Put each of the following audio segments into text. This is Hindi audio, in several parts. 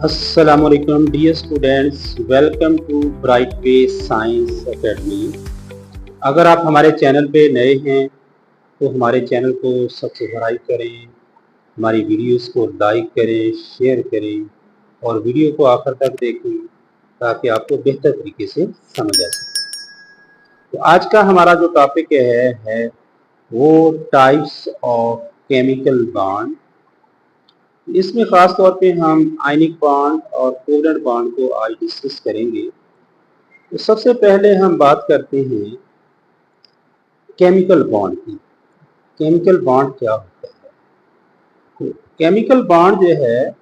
Assalamualaikum dear students, welcome to Bright Way Science Academy। अगर आप हमारे चैनल पे नए हैं तो हमारे चैनल को सब्सक्राइब करें, हमारी वीडियोस को लाइक करें, शेयर करें और वीडियो को आखिर तक देखें ताकि आपको बेहतर तरीके से समझ आ सके। तो आज का हमारा जो टॉपिक है वो टाइप्स ऑफ केमिकल बॉन्ड। इसमें खास तौर पे हम आयनिक बॉन्ड और कोवलेंट बॉन्ड को आज डिस्कस करेंगे। तो सबसे पहले हम बात करते हैं केमिकल बॉन्ड की। केमिकल बॉन्ड क्या होता है? तो केमिकल बॉन्ड जो है,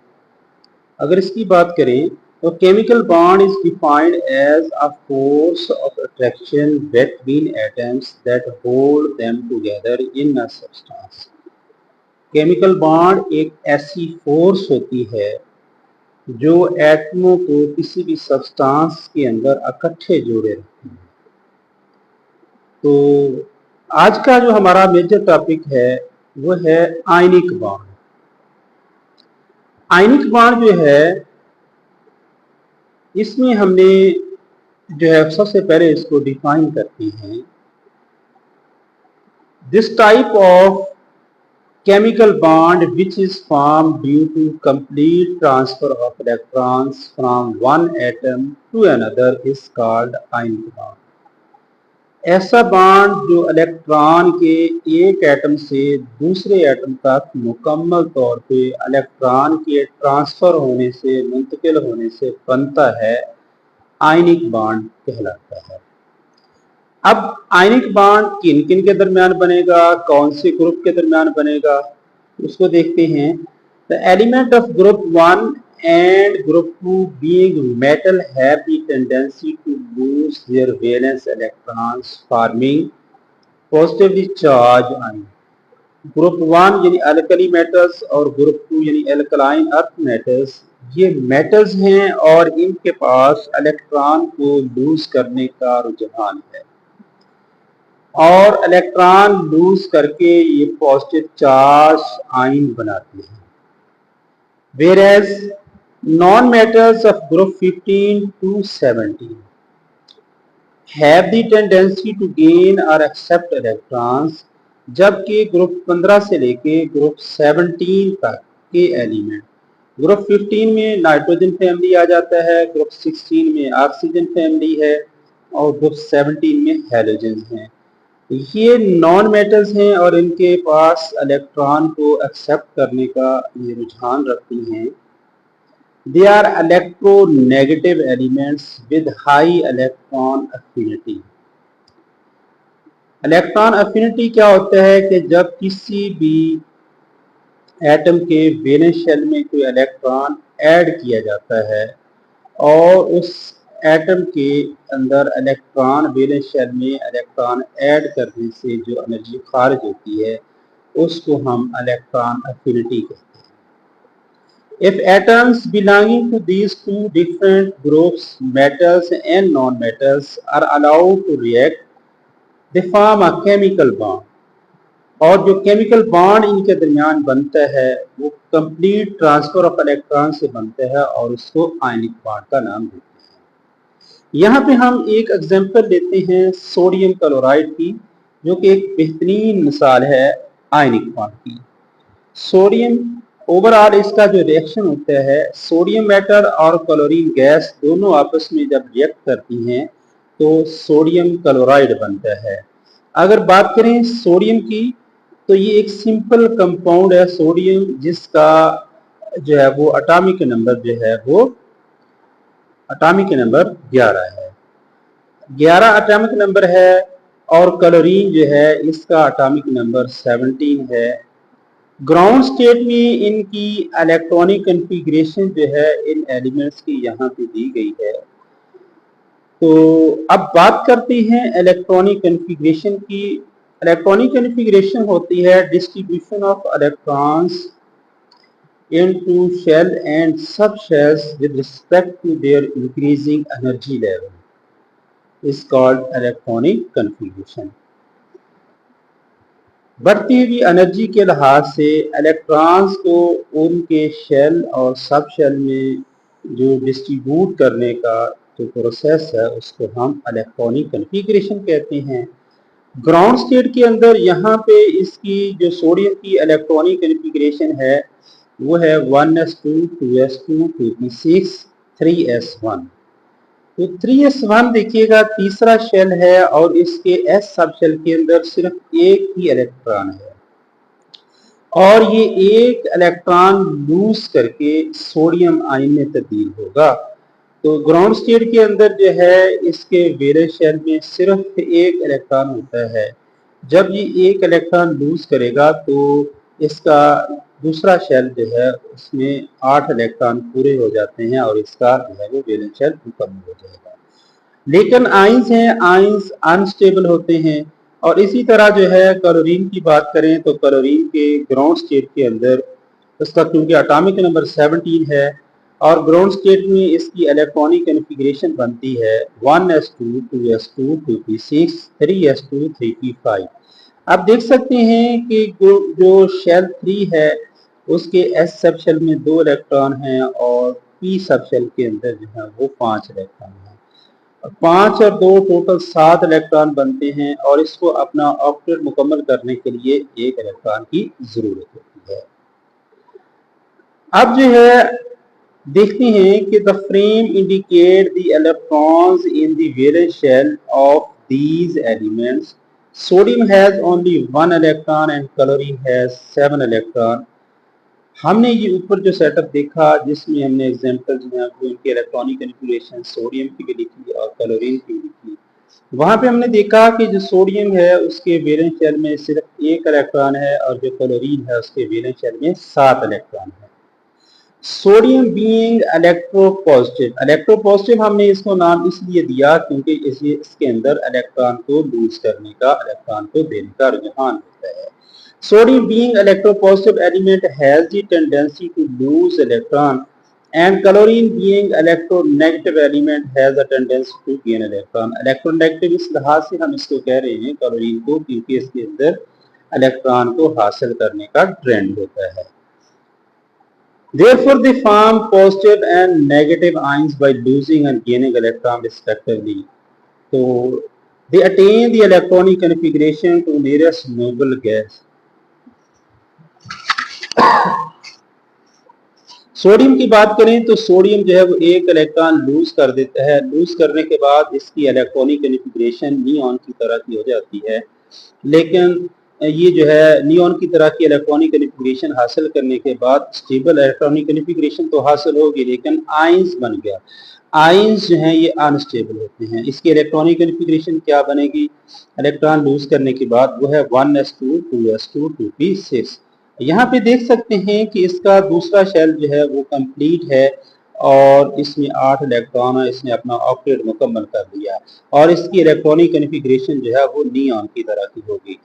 अगर इसकी बात करें तो chemical bond is defined as a force of attraction between atoms that hold them together in a substance. Chemical bond एक ऐसी फोर्स होती है जो एटमों को किसी भी सब्सटेंस के अंदर इकट्ठे जोड़े रखती है। तो आज का जो हमारा मेजर टॉपिक है वो है आयनिक बॉन्ड। आयनिक बॉन्ड जो है, इसमें हमने जो है सबसे पहले इसको डिफाइन करते हैं। This type of chemical bond which is formed due to complete transfer of electrons from one atom to another is called ionic bond। ऐसा बॉन्ड जो इलेक्ट्रॉन के एक एटम से दूसरे एटम तक मुकम्मल तौर पे इलेक्ट्रॉन के ट्रांसफर होने से, मुंतकिल होने से बनता है, आयनिक बॉन्ड कहलाता है। अब आयनिक बॉन्ड किन किन के दरमियान बनेगा, कौन से ग्रुप के दरमियान बनेगा, उसको देखते हैं। The element of group 1 and group 2 being metal have the tendency to lose their valence electrons forming positively charged ion। Group 1 यानी अल्कली मेटल्स और ग्रुप 2 यानी अल्कलाइन अर्थ मेटल्स, ये मेटल्स हैं और इनके पास इलेक्ट्रॉन को लूज करने का रुझान है और इलेक्ट्रॉन लूज करके ये पॉजिटिव चार्ज आयन बनाते हैं। Whereas non-metals of group 15 to 17 have the tendency to gain or accept electrons, जबकि ग्रुप 15 से लेके ग्रुप 17 तक के एलिमेंट, ग्रुप 15 में नाइट्रोजन फैमिली आ जाता है, ग्रुप 16 में ऑक्सीजन फैमिली है और ग्रुप 17 में हैलोजन हैं। ये नॉन मेटल्स हैं और इनके पास इलेक्ट्रॉन को एक्सेप्ट करने का ये रुझान रखती हैं। They are electronegative elements with high electron affinity। Electron affinity क्या होता है कि जब किसी भी एटम के वैलेंस शेल में कोई इलेक्ट्रॉन ऐड किया जाता है और उस एटम के अंदर इलेक्ट्रॉन, वैलेंस शेल में इलेक्ट्रॉन ऐड करने से जो एनर्जी खारिज होती है उसको हम इलेक्ट्रॉन अफिनिटी कहते हैं। If atoms belonging to these two different groups, metals and non-metals, are allowed to react, they form a chemical bond। और जो केमिकल बॉन्ड इनके दरमियान बनता है वो कंप्लीट ट्रांसफर ऑफ इलेक्ट्रॉन से बनता है और उसको आयनिक बॉन्ड का नाम देते हैं। यहाँ पे हम एक एग्जांपल लेते हैं सोडियम क्लोराइड की, जो कि एक बेहतरीन मिसाल है आयनिक बॉन्ड की। सोडियम ओवरऑल इसका जो रिएक्शन होता है, सोडियम मेटल और क्लोरीन गैस दोनों आपस में जब रिएक्ट करती हैं तो सोडियम क्लोराइड बनता है। अगर बात करें सोडियम की तो ये एक सिंपल कंपाउंड है सोडियम, जिसका जो है वो एटॉमिक नंबर जो है वो एटॉमिक नंबर 11 है, 11 एटॉमिक नंबर है। और क्लोरीन जो है इसका एटॉमिक नंबर 17 है। ग्राउंड स्टेट में इनकी इलेक्ट्रॉनिक कॉन्फ़िगरेशन जो है इन एलिमेंट्स की यहाँ पे दी गई है। तो अब बात करते हैं इलेक्ट्रॉनिक कॉन्फ़िगरेशन की। इलेक्ट्रॉनिक कॉन्फ़िगरेशन होती है distribution of electrons into shell and subshells with respect to their increasing energy level is called electronic configuration। बढ़ती हुई एनर्जी के लिहाज से इलेक्ट्रॉन्स को उनके शेल और सब शेल में जो डिस्ट्रीब्यूट करने का जो प्रोसेस है उसको हम इलेक्ट्रॉनिक कॉन्फ़िगरेशन कहते हैं। ग्राउंड स्टेट के अंदर यहाँ पे इसकी जो सोडियम की इलेक्ट्रॉनिक कॉन्फ़िगरेशन है वो है 1s2 2s2 2p6 3s1। तो 3s1 देखिएगा तीसरा शेल है और इसके s सब शेल के अंदर सिर्फ एक ही इलेक्ट्रॉन है और ये एक इलेक्ट्रॉन लूज करके सोडियम आयन में तब्दील होगा। तो ग्राउंड स्टेट के अंदर जो है इसके वैलेंस शेल में सिर्फ एक इलेक्ट्रॉन होता है। जब ये एक इलेक्ट्रॉन लूज करेगा तो इसका दूसरा शेल जो है उसमें 8 इलेक्ट्रॉन पूरे हो जाते हैं और इसका जो है वो वैलेंस शेल मुकम्मल हो जाएगा। लेकिन आइंस हैं, आइंस अनस्टेबल होते हैं। और इसी तरह जो है क्लोरीन की बात करें तो क्लोरीन के ग्राउंड स्टेट के अंदर उसका क्योंकि एटॉमिक नंबर 17 है और ग्राउंड स्टेट में इसकी इलेक्ट्रॉनिक कॉन्फ़िगरेशन बनती है 1s2 2s2 2p6 3s2 3p5। आप देख सकते हैं कि जो शेल 3 है उसके s सब शेल में 2 इलेक्ट्रॉन हैं और p सब शेल के अंदर जो है वो 5 इलेक्ट्रॉन हैं। 5 और 2 टोटल 7 इलेक्ट्रॉन बनते हैं और इसको अपना ऑक्टेट मुकम्मल करने के लिए एक इलेक्ट्रॉन की जरूरत होती है। अब जो है देखते हैं कि the frame indicate the electrons in the valence shell of these elements. Sodium has only 1 electron and chlorine has 7 electron. हमने ये ऊपर जो सेटअप देखा जिसमें हमने एग्जांपल जो है वो इनके इलेक्ट्रॉनिक कॉन्फ़िगरेशन सोडियम की भी लिखी और क्लोरीन की भी लिखी। वहां पे हमने देखा कि जो सोडियम है उसके वैलेंस शेल में सिर्फ एक इलेक्ट्रॉन है और जो क्लोरीन है उसके वैलेंस शेल में 7 इलेक्ट्रॉन है। सोडियम बीइंग इलेक्ट्रोपॉजिटिव हमने इसको नाम इसलिए दिया क्योंकि इसके अंदर इलेक्ट्रॉन को लूज करने का, इलेक्ट्रॉन को देने का रुझान होता है। Sodium being electropositive element has the tendency to lose electron and chlorine being electronegative element has a tendency to gain electron. Electronegative इस लिहाज से हम इसको कह रहे हैं क्लोरीन को क्योंकि इसके अंदर इलेक्ट्रॉन को हासिल करने का ट्रेंड होता है। Therefore, they form positive and negative ions by losing and gaining electron respectively. So, they attain the electronic configuration to nearest noble gas. Sodium की बात करें तो सोडियम जो है वो एक इलेक्ट्रॉन लूज कर देता है। लूज करने के बाद इसकी इलेक्ट्रॉनिक कॉन्फ़िगरेशन नियॉन की तरह की हो जाती है। लेकिन ये जो है नियॉन की तरह की इलेक्ट्रॉनिक कॉन्फ़िगरेशन हासिल करने के बाद स्टेबल इलेक्ट्रॉनिक कॉन्फ़िगरेशन तो हासिल होगी लेकिन आयंस बन गया। आयंस जो हैं ये अनस्टेबल होते हैं। इसकी इलेक्ट्रॉनिक कॉन्फ़िगरेशन क्या बनेगी इलेक्ट्रॉन लूज करने के बाद? वो है 1s2 2s2 2p6। यहाँ पे देख सकते हैं कि इसका दूसरा शेल जो है वो कंप्लीट है और इसमें 8 इलेक्ट्रॉन है। इसने अपना ऑक्टेट मुकम्मल कर दिया और इसकी इलेक्ट्रॉनिक कॉन्फ़िगरेशन जो है वो नियॉन की तरह की होगी।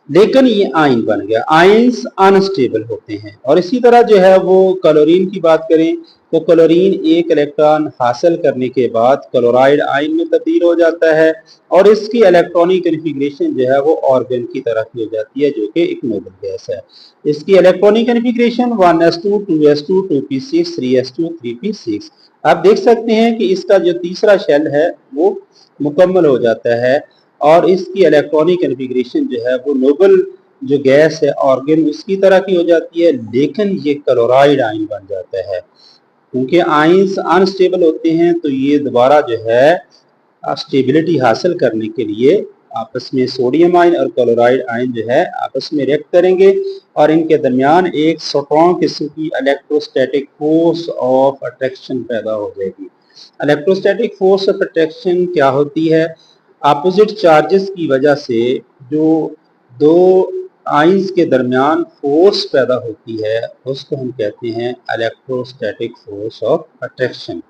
लेकिन ये आयन बन गया। आयंस अनस्टेबल होते हैं। और इसी तरह जो है वो क्लोरीन की बात करें तो क्लोरीन एक इलेक्ट्रॉन हासिल करने के बाद क्लोराइड आयन में तब्दील हो जाता है और इसकी इलेक्ट्रॉनिक कॉन्फ़िगरेशन जो है वो ऑर्गन की तरह की हो जाती है जो कि एक नोबल गैस है। इसकी electronic configuration 1s2 2s2 2p6 3s2 3p6। आप देख सकते हैं कि इसका जो तीसरा शेल है वो मुकम्मल हो जाता है और इसकी इलेक्ट्रॉनिक कॉन्फ़िगरेशन जो है वो नोबल जो गैस है ऑर्गन उसकी तरह की हो जाती है लेकिन ये क्लोराइड आयन बन जाता है। क्योंकि आयंस अनस्टेबल होते हैं तो ये दोबारा जो है स्टेबिलिटी हासिल करने के लिए आपस में सोडियम आयन और क्लोराइड आयन जो है आपस में रिएक्ट करेंगे और इनके दरमियान एक स्ट्रॉन्ग किस्म की इलेक्ट्रोस्टैटिक फोर्स ऑफ अट्रैक्शन पैदा हो जाएगी। इलेक्ट्रोस्टैटिक फोर्स ऑफ अट्रैक्शन क्या होती है? अपोजिट चार्जेस की वजह से जो दो आयंस के दरमियान फोर्स पैदा होती है उसको हम कहते हैं electrostatic force of attraction.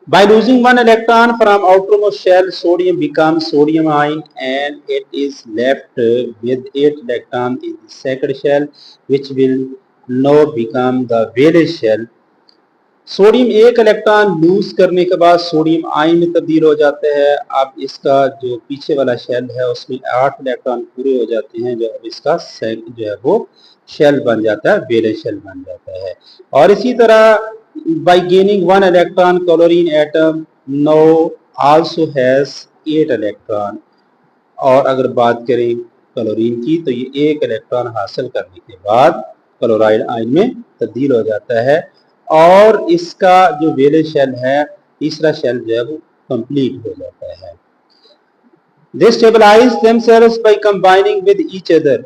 By losing one electron from outermost shell, sodium becomes sodium ion and it is left with 8 electrons in the second shell, which will now become the valence shell. Sodium एक इलेक्ट्रॉन लूज करने के बाद सोडियम आयन में तब्दील हो जाता है। अब इसका जो पीछे वाला शेल है उसमें 8 इलेक्ट्रॉन पूरे हो जाते हैं जो अब इसका जो है वो शेल बन जाता है, वैलेंस शेल बन जाता है। और इसी तरह by gaining one electron, chlorine atom now also has 8 electron। और अगर बात करें क्लोरीन की तो ये 1 इलेक्ट्रॉन हासिल करने के बाद क्लोराइड आयन में तब्दील हो जाता है और इसका जो वैलेंस शेल है, तीसरा शेल जो है वो कंप्लीट हो जाता है। They stabilize themselves by combining with each other।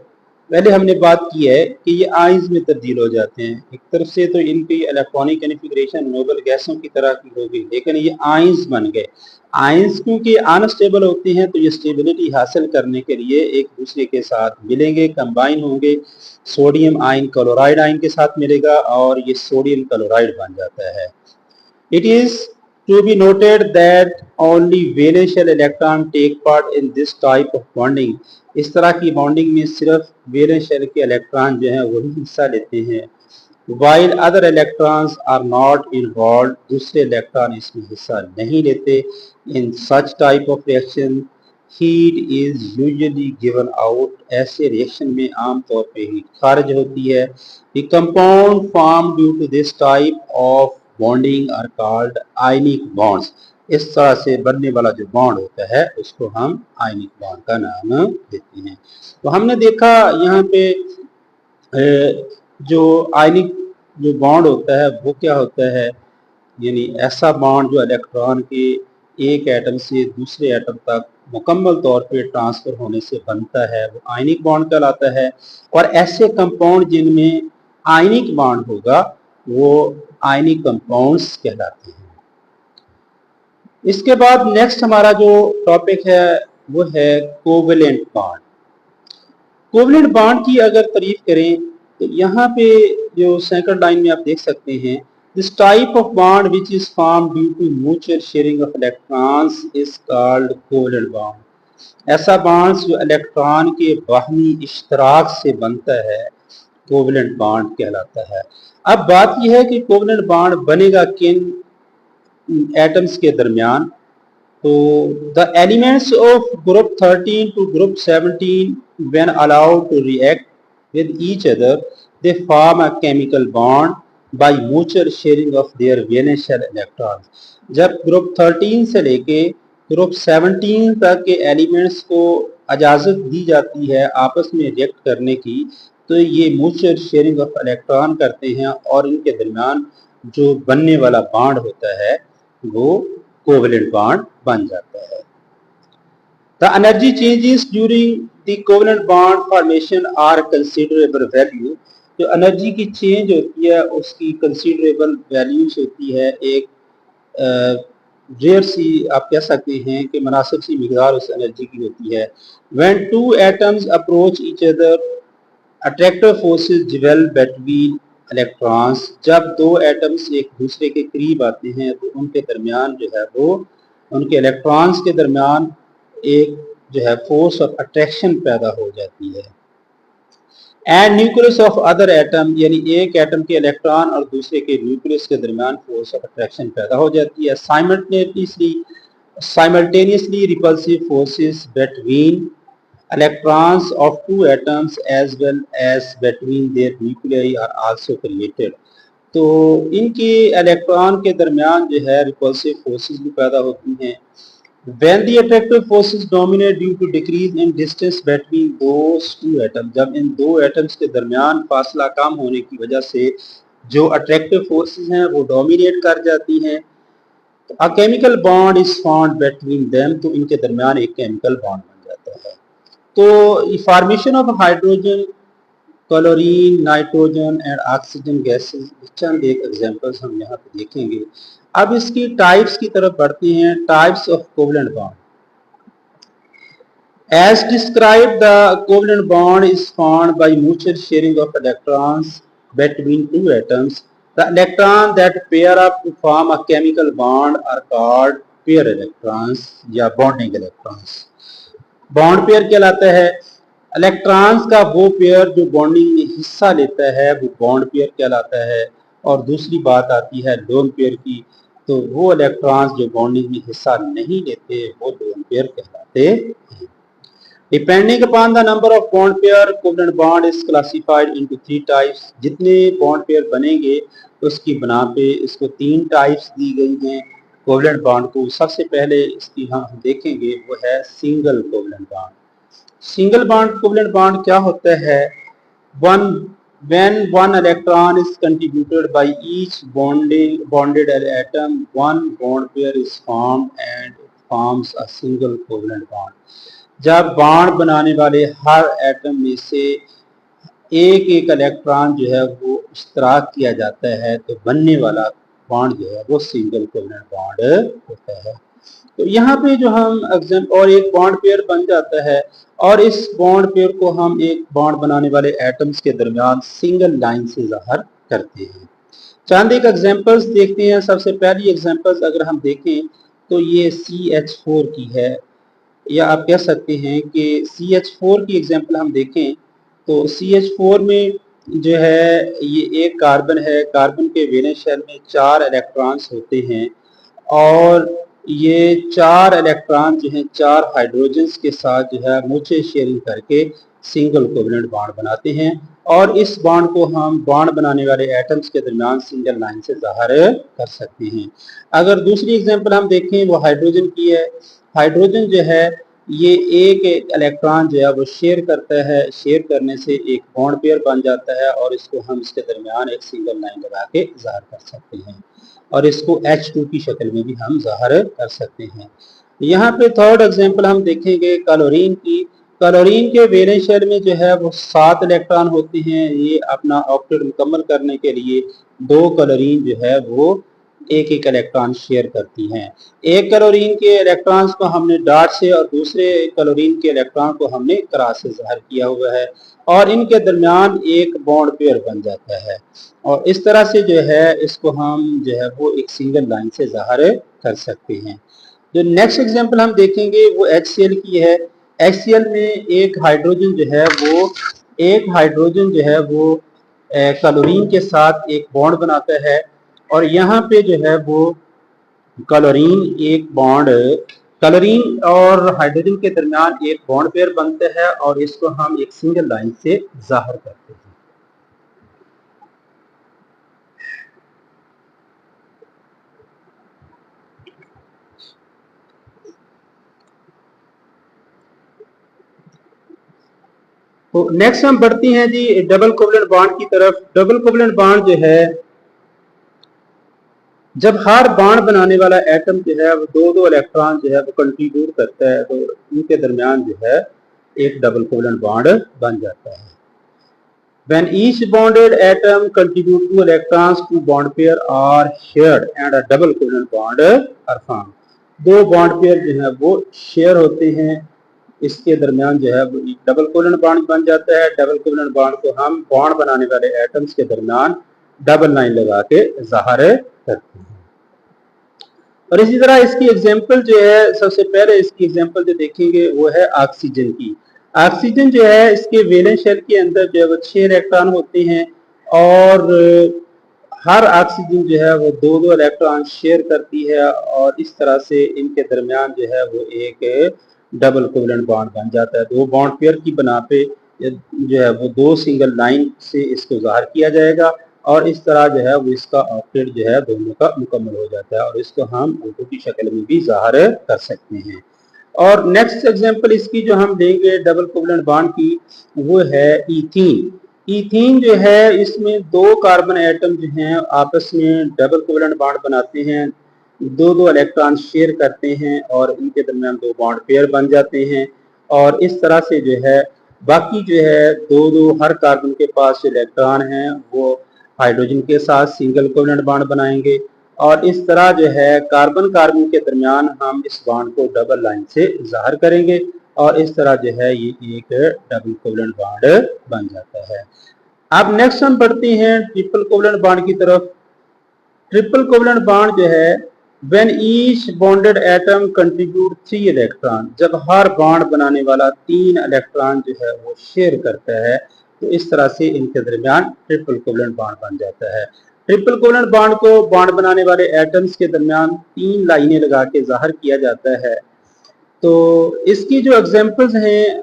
पहले हमने बात की है कि ये आइंस में तब्दील हो जाते हैं। एक तरफ से तो इनकी इलेक्ट्रॉनिक कॉन्फ़िगरेशन नोबल गैसों की तरह की हो गई, लेकिन ये आइंस बन गए। आइंस क्योंकि अनस्टेबल होते हैं तो ये स्टेबिलिटी हासिल करने के लिए एक दूसरे के साथ मिलेंगे, कंबाइन होंगे। सोडियम आयन क्लोराइड आयन के साथ मिलेगा और ये सोडियम क्लोराइड बन जाता है। It is to be noted that only valence shell electron take part in this type of bonding। इस तरह की बॉन्डिंग में सिर्फ वैलेंस शेल के इलेक्ट्रॉन जो हैं वही हिस्सा लेते हैं, while other electrons are not involved। दूसरे इलेक्ट्रॉन इसमें हिस्सा नहीं लेते। In such type of reaction heat is usually given out। ऐसे रिएक्शन में आमतौर पे हीट खारिज होती है। The compound formed due to this type of bonding are called ionic bonds। इस तरह से बनने वाला जो बॉन्ड होता है उसको हम आयनिक बॉन्ड का नाम देते हैं। तो हमने देखा यहाँ पे जो आयनिक जो बॉन्ड होता है वो क्या होता है, यानी ऐसा बॉन्ड जो इलेक्ट्रॉन के एक एटम से दूसरे एटम तक मुकम्मल तौर पे ट्रांसफर होने से बनता है, वो आयनिक बॉन्ड कहलाता है। और ऐसे कंपाउंड जिनमें आयनिक बॉन्ड होगा वो आयनिक कंपाउंड्स कहलाते हैं। इसके बाद नेक्स्ट हमारा जो टॉपिक है वो है कोवेलेंट बॉन्ड। कोवेलेंट बॉन्ड की अगर तारीफ करें तो यहाँ पे जो सेकंड लाइन में आप देख सकते हैं, this type of bond which is form due to mutual sharing of electrons is called covalent bond. ऐसा बॉन्ड जो इलेक्ट्रॉन के बाहमी इश्तराक से बनता है कोवेलेंट बॉन्ड कहलाता है। अब बात यह है कि कोवेलेंट बॉन्ड बनेगा किन एटम्स के दरमियान। तो the elements of group 13 to group 17 when allowed to react with each other they form a chemical bond by mutual sharing of their valence shell electrons। जब ग्रुप 13 से लेके ग्रुप 17 तक के एलिमेंट्स को इजाज़त दी जाती है आपस में रिएक्ट करने की, तो ये म्यूचुअल शेयरिंग ऑफ इलेक्ट्रॉन करते हैं और इनके दरमियान जो बनने वाला बॉन्ड होता है वो कोवेलेंट बॉन्ड बन जाता है। The energy changes during the covalent bond formation are considerable value। जो एनर्जी की चेंज होती है उसकी कंसिडरेबल वैल्यूज होती है। एक रेयर सी आप कह सकते हैं कि मुनासिब सी मिकदार उस एनर्जी की होती है। When two atoms approach each other attractive forces develop between electrons। जब दो एटम्स एक दूसरे के करीब आते हैं तो उनके दरमियान जो है वो उनके इलेक्ट्रॉन्स के दरमियान एक जो है फोर्स ऑफ अट्रैक्शन पैदा हो जाती है। And nucleus of other atom, यानी एक एटम के इलेक्ट्रॉन और दूसरे के न्यूक्लियस के दरमियान फोर्स ऑफ अट्रैक्शन पैदा हो जाती है। Simultaneously repulsive forces between electrons of two atoms as well as between their nuclei are also created. तो इनके इलेक्ट्रॉन के दरमियान जो है रिपल्सिव फोर्सेस भी पैदा होती हैं। When the attractive forces dominate due to decrease in distance between those two atoms। जब इन दो एटम्स के दरमियान फासला कम होने की वजह से जो अट्रैक्टिव फोर्सेस हैं वो डोमिनेट कर जाती हैं, a chemical bond is formed between them। तो इनके दरमियान एक केमिकल बॉन्ड बन जाता है। तो formation of hydrogen, chlorine, nitrogen and oxygen gases, चंद एक एग्जांपल्स हम यहाँ पे देखेंगे। अब इसकी टाइप्स की तरफ बढ़ते हैं। Types of covalent bond as describe, the covalent bond is formed by mutual sharing of electrons between two atoms। The electron that pair up to form a chemical bond are called pair electrons या bonding electrons। बॉन्ड पेयर कहलाता है। इलेक्ट्रॉन्स का वो पेयर जो बॉन्डिंग में हिस्सा लेता है वो बॉन्ड पेयर कहलाता है। और दूसरी बात आती है लोन पेयर की, तो वो इलेक्ट्रॉन्स जो बॉन्डिंग में हिस्सा नहीं लेते वो लोन पेयर कहलाते हैं। Depending upon the number of bond pair, covalent bond is classified into 3 types। जितने बॉन्ड पेयर बनेंगे उसकी बना पे इसको 3 टाइप्स दी गई हैं कोवलेंट बॉन्ड को। सबसे पहले इसकी हम देखेंगे वो है single covalent bond. Single bond covalent bond क्या होता है? One when one electron is contributed by each bonded atom, one bond pair is formed and forms a single covalent bond। जब बॉन्ड बनाने वाले हर एटम में से एक एक इलेक्ट्रॉन जो है वो इश्तराक किया जाता है तो बनने वाला बॉन्ड जो है वो सिंगल कोवलेंट बॉन्ड होता है। तो यहाँ पे जो हम एग्जाम्पल और एक बॉन्ड पेयर बन जाता है और इस बॉन्ड पेयर को हम एक बॉन्ड बनाने वाले एटम्स के दरमियान सिंगल लाइन से जाहिर करते हैं। चंद एक एग्जांपल्स देखते हैं। सबसे पहली एग्जांपल्स अगर हम देखें तो ये CH4 की है, या आप कह सकते हैं कि CH4 की एग्जांपल हम देखें तो CH4 में जो है ये एक कार्बन है। कार्बन के वैलेंस शेल में 4 इलेक्ट्रॉन्स होते हैं और ये 4 इलेक्ट्रॉन जो हैं 4 हाइड्रोजन्स के साथ जो है म्यूचुअल शेयरिंग करके सिंगल कोवलेंट बॉन्ड बनाते हैं और इस बॉन्ड को हम बॉन्ड बनाने वाले एटम्स के दरमियान सिंगल लाइन से जाहिर कर सकते हैं। अगर दूसरी एग्जांपल हम देखें वो हाइड्रोजन की है। हाइड्रोजन जो है ये एक इलेक्ट्रॉन जो है वो शेयर करता है, शेयर करने से एक बॉन्ड पेयर बन जाता है और इसको हम इसके दरमियान एक सिंगल लाइन लगा के जाहिर कर सकते हैं और इसको H2 की शक्ल में भी हम जाहिर कर सकते हैं। यहाँ पे थर्ड एग्जांपल हम देखेंगे क्लोरीन की। क्लोरीन के वैलेंस शेल में जो है वो 7 इलेक्ट्रॉन होते हैं। ये अपना ऑक्टेट मुकम्मल करने के लिए 2 क्लोरीन जो है वो एक एक इलेक्ट्रॉन शेयर करती हैं। एक क्लोरीन के इलेक्ट्रॉन्स को हमने डॉट से और दूसरे क्लोरीन के इलेक्ट्रॉन को हमने क्रॉस से जाहिर किया हुआ है और इनके दरमियान एक बॉन्ड पेयर बन जाता है और इस तरह से जो है इसको हम जो है वो एक सिंगल लाइन से जाहिर कर सकते हैं। जो नेक्स्ट एग्जांपल हम देखेंगे वो HCl की है। HCl में एक हाइड्रोजन जो है वो क्लोरीन के साथ एक बॉन्ड बनाता है और यहाँ पे जो है वो क्लोरीन और हाइड्रोजन के दरमियान एक बॉन्ड पेयर बनता है और इसको हम एक सिंगल लाइन से जाहिर करते हैं। तो नेक्स्ट हम बढ़ते हैं जी डबल कोवलेंट बॉन्ड की तरफ। डबल कोवलेंट बॉन्ड जो है जब हर बॉन्ड बनाने वाला एटम जो है वो 2-2 इलेक्ट्रॉन जो है वो कंट्रीब्यूट करता है तो इनके दरमियान जो है एक डबल कोवलेंट बॉन्ड बन जाता है। When each bonded atom contribute 2 electrons to bond pair are shared and a double covalent bond are formed। 2 bond pair जो है वो शेयर होते हैं, इसके दरमियान जो है वो डबल कोवलेंट बॉन्ड बन जाता है। डबल कोवलेंट बॉन्ड को हम बॉन्ड बनाने वाले एटम्स के दरमियान डबल लाइन लगा के जाहिर करते हैं। और इसी तरह इसकी एग्जांपल जो है, सबसे पहले इसकी एग्जांपल जो देखेंगे वो है ऑक्सीजन की। ऑक्सीजन जो है इसके वैलेंस शेल के अंदर जो है वो 6 इलेक्ट्रॉन होते हैं और हर ऑक्सीजन जो है वो 2-2 इलेक्ट्रॉन शेयर करती है और इस तरह से इनके दरमियान जो है वो एक डबल कोवलेंट बॉन्ड बन जाता है। 2 बॉन्ड पेयर की बना पे जो है वो 2 सिंगल लाइन से इसको जाहिर किया जाएगा और इस तरह जो है वो इसका ऑक्टेट जो है दोनों का मुकम्मल हो जाता है और इसको हम ऑटो की शक्ल में भी जाहिर कर सकते हैं। और नेक्स्ट एग्जांपल इसकी जो हम लेंगे डबल कोवलेंट बॉन्ड की वो है ईथीन। ईथीन जो है इसमें 2 कार्बन एटम जो हैं आपस में डबल कोवलेंट बॉन्ड बनाते हैं, 2-2 इलेक्ट्रॉन शेयर करते हैं और इनके दरमियान 2 बॉन्ड पेयर बन जाते हैं और इस तरह से जो है बाकी जो है 2-2 हर कार्बन के पास जो इलेक्ट्रॉन हैं वो हाइड्रोजन के साथ सिंगल कोवलेंट बॉन्ड बनाएंगे और इस तरह जो है कार्बन कार्बन के दरमियान हम इस बॉन्ड को डबल लाइन से जाहिर करेंगे और इस तरह जो है ये एक डबल कोवलेंट बॉन्ड बन जाता है। अब नेक्स्ट हम बढ़ते हैं ट्रिपल कोवलेंट बॉन्ड की तरफ। ट्रिपल कोवलेंट बॉन्ड जो है when each bonded atom contribute 3 electron, जब हर बॉन्ड बनाने वाला 3 इलेक्ट्रॉन जो है वो शेयर करता है तो इस तरह से इनके दरमियान ट्रिपल कोवलेंट बॉन्ड बन जाता है। ट्रिपल कोवलेंट बॉन्ड को बॉन्ड बनाने वाले एटम्स के दरमियान 3 लाइनें लगा के जाहिर किया जाता है। तो इसकी जो एग्जांपल्स हैं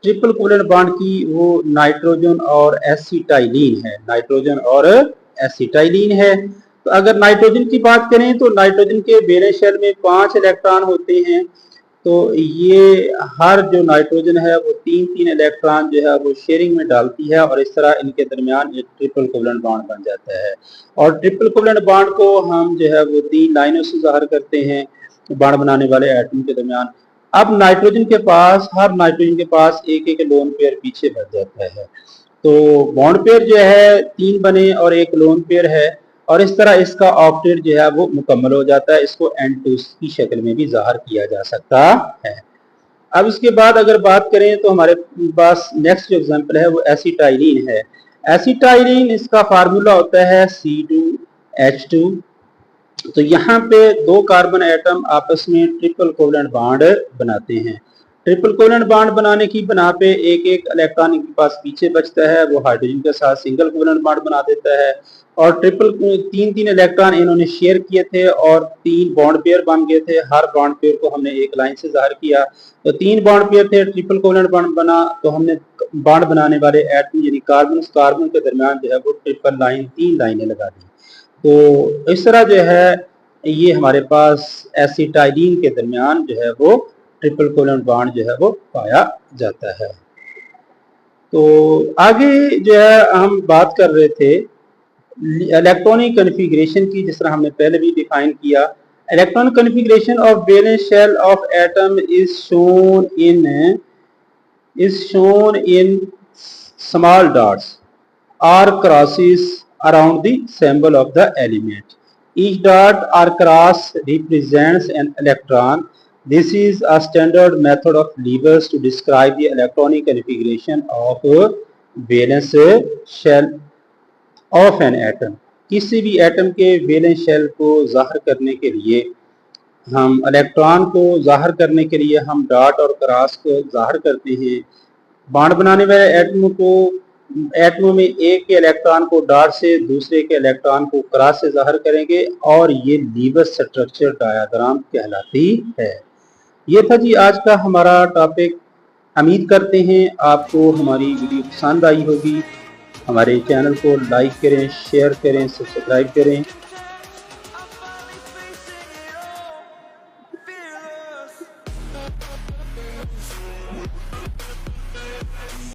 ट्रिपल कोवलेंट बॉन्ड की वो नाइट्रोजन और एसिटाइलिन है। नाइट्रोजन और एसिटाइलिन है। तो अगर नाइट्रोजन की बात करें तो नाइट्रोजन के वैलेंस शेल में 5 इलेक्ट्रॉन होते हैं। तो ये हर जो नाइट्रोजन है वो 3-3 इलेक्ट्रॉन जो है वो शेयरिंग में डालती है और इस तरह इनके दरमियान एक ट्रिपल कोवलेंट बॉन्ड बन जाता है। और ट्रिपल कोवलेंट बॉन्ड को हम जो है वो 3 लाइनों से ज़ाहिर करते हैं बॉन्ड बनाने वाले एटम के दरमियान। अब नाइट्रोजन के पास, हर नाइट्रोजन के पास एक एक लोन पेयर पीछे बच जाता है। तो बॉन्ड पेयर जो है 3 बने और एक लोन पेयर है और इस तरह इसका ऑक्टेट जो है वो मुकम्मल हो जाता है। इसको N2 की शक्ल में भी ज़ाहिर किया जा सकता है। अब इसके बाद अगर बात करें तो हमारे पास नेक्स्ट जो एग्जांपल है वो एसिटाइलिन है। एसिटाइलिन इसका फार्मूला होता है C2H2। तो यहाँ पे 2 कार्बन एटम आपस में ट्रिपल कोवलेंट बॉन्ड बनाते हैं। ट्रिपल कोवलेंट बॉन्ड बनाने की बना पे एक एक इलेक्ट्रॉन इनके पास पीछे बचता है, वो हाइड्रोजन के साथ सिंगल कोवलेंट बॉन्ड बना देता है। और ट्रिपल 3-3 इलेक्ट्रॉन इन्होंने शेयर किए थे और 3 बॉन्ड पेयर बन गए थे। हर बॉन्ड पेयर को हमने एक लाइन से ज़ाहिर किया। तो 3 बॉन्ड पेयर थे, ट्रिपल कोवलेंट बॉन्ड बना, तो हमने बॉन्ड बनाने वाले एटम यानी कार्बन के दरमियान जो है वो ट्रिपल लाइन 3 लाइनें लगा दी। तो इस तरह जो है ये हमारे पास एसिटाइलिन के दरमियान जो है वो ट्रिपल कोवलेंट बॉन्ड जो है वो पाया जाता है। तो आगे जो है हम बात कर रहे थे इलेक्ट्रॉनिक कन्फिगरेशन की, जिस तरह हमने पहले भी डिफाइन किया। Electronic configuration of valence shell of atom is shown in small dots or crosses around the symbol of the element. Each dot or cross represents an electron. This is a standard method of Lebesgue to describe the electronic configuration of valence shell of an atom. किसी भी एटम के वैलेंस शेल को ज़ाहिर करने के लिए हम इलेक्ट्रॉन को ज़ाहिर करने के लिए हम डॉट और क्रॉस को ज़ाहिर करते हैं। बॉन्ड बनाने वाले एटमों में एक के इलेक्ट्रॉन को डॉट से, दूसरे के इलेक्ट्रॉन को क्रॉस से ज़ाहिर करेंगे और ये लीबेस्क स्ट्रक्चर डायग्राम कहलाती है। ये था जी आज का हमारा टॉपिक। उम्मीद करते हैं आपको हमारी वीडियो पसंद आई होगी। हमारे चैनल को लाइक करें, शेयर करें, सब्सक्राइब करें।